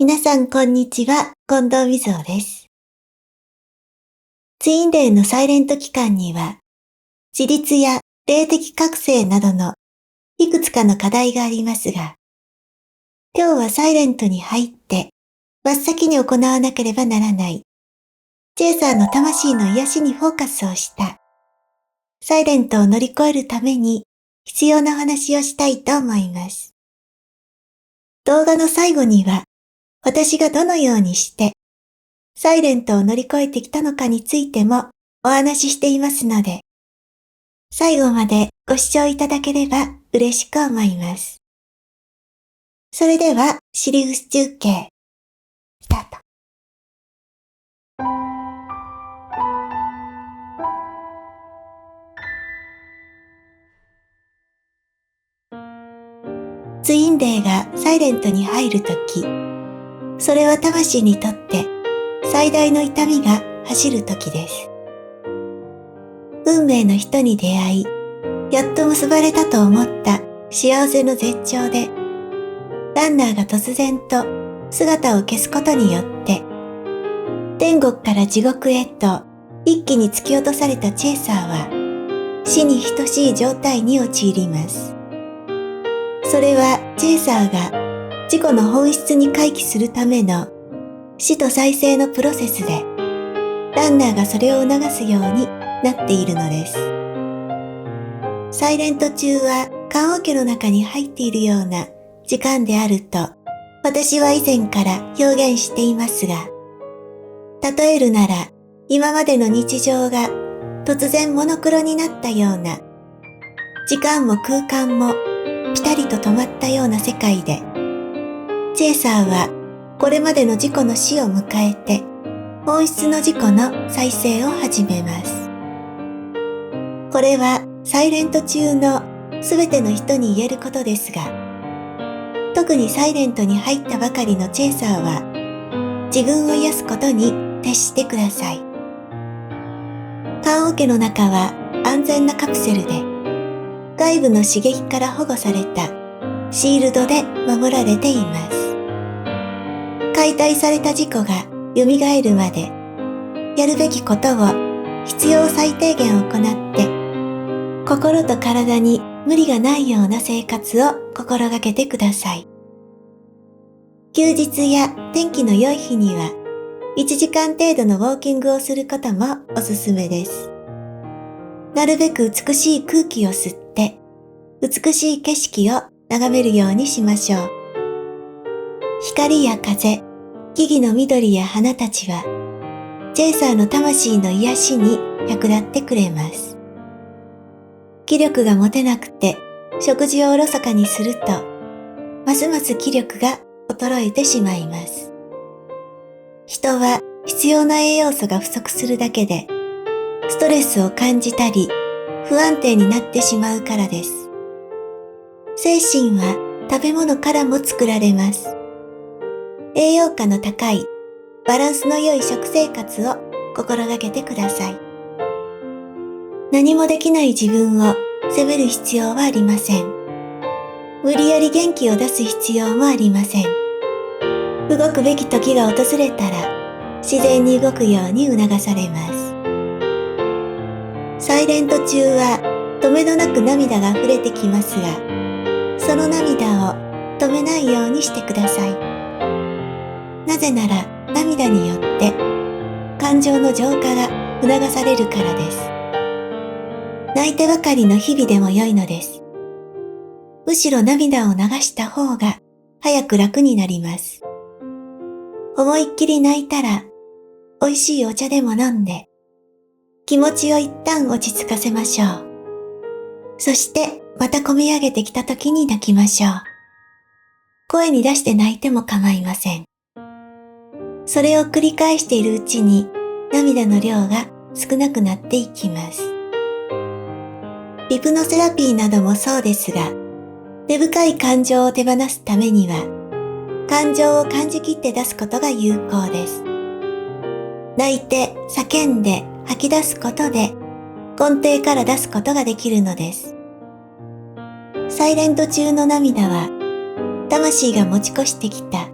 皆さんこんにちは、近藤瑞穂です。ツインレイのサイレント期間には、自立や霊的覚醒などのいくつかの課題がありますが、今日はサイレントに入って真っ先に行わなければならない、チェイサーの魂の癒しにフォーカスをした、サイレントを乗り越えるために必要なお話をしたいと思います。動画の最後には、私がどのようにしてサイレントを乗り越えてきたのかについてもお話ししていますので、最後までご視聴いただければ嬉しく思います。それでは、シリウス中継、スタート。ツインレイがサイレントに入るとき、それは魂にとって最大の痛みが走るときです。運命の人に出会い、やっと結ばれたと思った幸せの絶頂で、ランナーが突然と姿を消すことによって、天国から地獄へと一気に突き落とされたチェイサーは、死に等しい状態に陥ります。それはチェイサーが自己の本質に回帰するための死と再生のプロセスで、ランナーがそれを促すようになっているのです。サイレント中は棺桶の中に入っているような時間であると私は以前から表現していますが、例えるなら今までの日常が突然モノクロになったような、時間も空間もピタリと止まったような世界で、チェイサーはこれまでの自己の死を迎えて本質の自己の再生を始めます。これはサイレント中のすべての人に言えることですが、特にサイレントに入ったばかりのチェイサーは自分を癒すことに徹してください。棺桶の中は安全なカプセルで、外部の刺激から保護されたシールドで守られています。解体された自己が蘇るまで、やるべきことを必要最低限行って、心と体に無理がないような生活を心がけてください。休日や天気の良い日には、1時間程度のウォーキングをすることもおすすめです。なるべく美しい空気を吸って、美しい景色を眺めるようにしましょう。光や風、木々の緑や花たちは、チェイサーの魂の癒しに役立ってくれます。気力が持てなくて食事をおろそかにすると、ますます気力が衰えてしまいます。人は必要な栄養素が不足するだけで、ストレスを感じたり、不安定になってしまうからです。精神は食べ物からも作られます。栄養価の高い、バランスの良い食生活を心がけてください。何もできない自分を責める必要はありません。無理やり元気を出す必要もありません。動くべき時が訪れたら、自然に動くように促されます。サイレント中は止めどなく涙が溢れてきますが、その涙を止めないようにしてください。なぜなら涙によって感情の浄化が促されるからです。泣いてばかりの日々でも良いのです。むしろ涙を流した方が早く楽になります。思いっきり泣いたら美味しいお茶でも飲んで気持ちを一旦落ち着かせましょう。そしてまた込み上げてきた時に泣きましょう。声に出して泣いても構いません。それを繰り返しているうちに涙の量が少なくなっていきます。ヒプノセラピーなどもそうですが、根深い感情を手放すためには、感情を感じきって出すことが有効です。泣いて、叫んで、吐き出すことで、根底から出すことができるのです。サイレント中の涙は、魂が持ち越してきた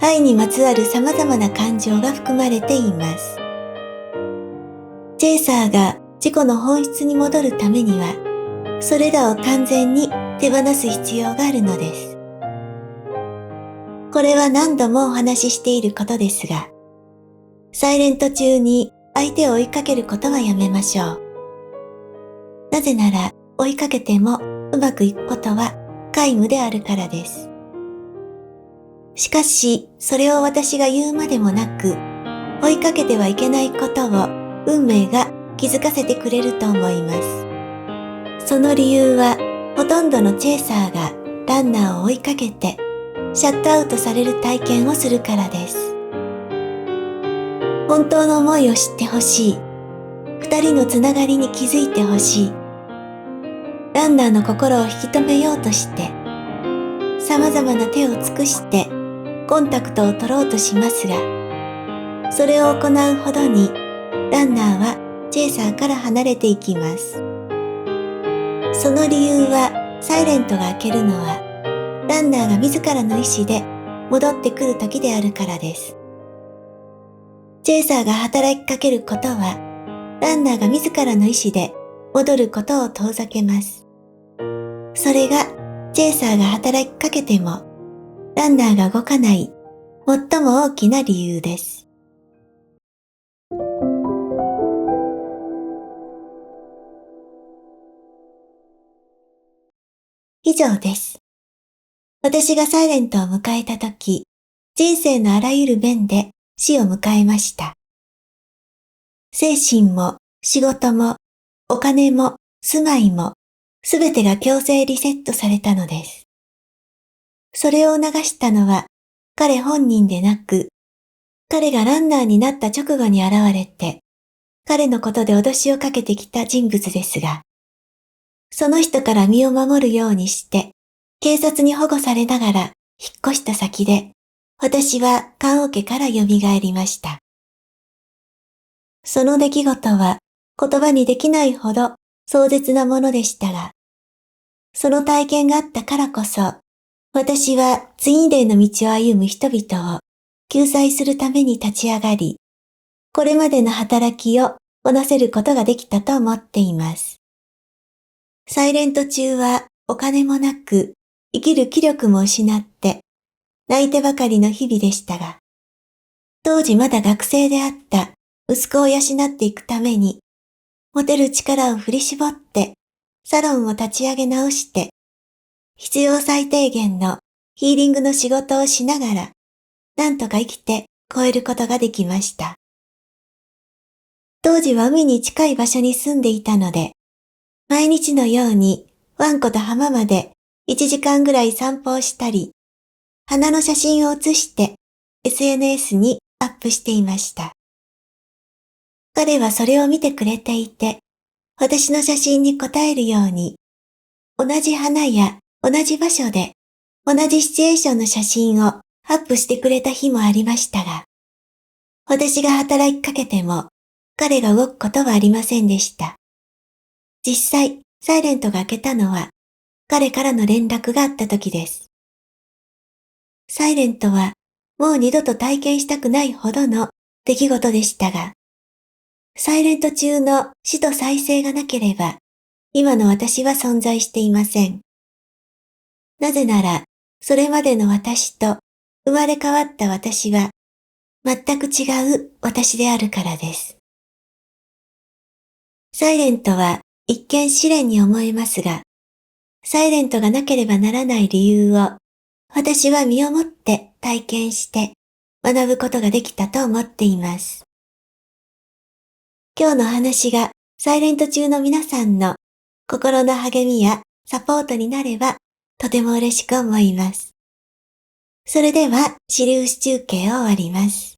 愛にまつわる様々な感情が含まれています。チェイサーが自己の本質に戻るためには、それらを完全に手放す必要があるのです。これは何度もお話ししていることですが、サイレント中に相手を追いかけることはやめましょう。なぜなら追いかけてもうまくいくことは皆無であるからです。しかし、それを私が言うまでもなく、追いかけてはいけないことを運命が気づかせてくれると思います。その理由は、ほとんどのチェイサーがランナーを追いかけて、シャットアウトされる体験をするからです。本当の思いを知ってほしい。二人のつながりに気づいてほしい。ランナーの心を引き止めようとして、様々な手を尽くしてコンタクトを取ろうとしますが、それを行うほどにランナーはチェイサーから離れていきます。その理由は、サイレントが開けるのは、ランナーが自らの意志で戻ってくる時であるからです。チェイサーが働きかけることは、ランナーが自らの意志で戻ることを遠ざけます。それが、チェイサーが働きかけても、ランナーが動かない最も大きな理由です。以上です。私がサイレントを迎えたとき、人生のあらゆる面で死を迎えました。精神も仕事もお金も住まいもすべてが強制リセットされたのです。それを促したのは彼本人でなく、彼がランナーになった直後に現れて、彼のことで脅しをかけてきた人物ですが、その人から身を守るようにして、警察に保護されながら引っ越した先で、私は棺桶から蘇りました。その出来事は言葉にできないほど壮絶なものでしたが、その体験があったからこそ、私はツインレイの道を歩む人々を救済するために立ち上がり、これまでの働きをこなせることができたと思っています。サイレント中はお金もなく、生きる気力も失って、泣いてばかりの日々でしたが、当時まだ学生であった息子を養っていくために、持てる力を振り絞って、サロンを立ち上げ直して、必要最低限のヒーリングの仕事をしながら、なんとか生きて超えることができました。当時は海に近い場所に住んでいたので、毎日のようにワンコと浜まで1時間ぐらい散歩をしたり、花の写真を写して SNS にアップしていました。彼はそれを見てくれていて、私の写真に応えるように、同じ花や同じ場所で同じシチュエーションの写真をアップしてくれた日もありましたが、私が働きかけても彼が動くことはありませんでした。実際、サイレントが開けたのは彼からの連絡があった時です。サイレントはもう二度と体験したくないほどの出来事でしたが、サイレント中の死と再生がなければ、今の私は存在していません。なぜなら、それまでの私と生まれ変わった私は、全く違う私であるからです。サイレントは一見試練に思えますが、サイレントがなければならない理由を、私は身をもって体験して学ぶことができたと思っています。今日の話がサイレント中の皆さんの心の励みやサポートになればとても嬉しく思います。それでは、シリウス中継を終わります。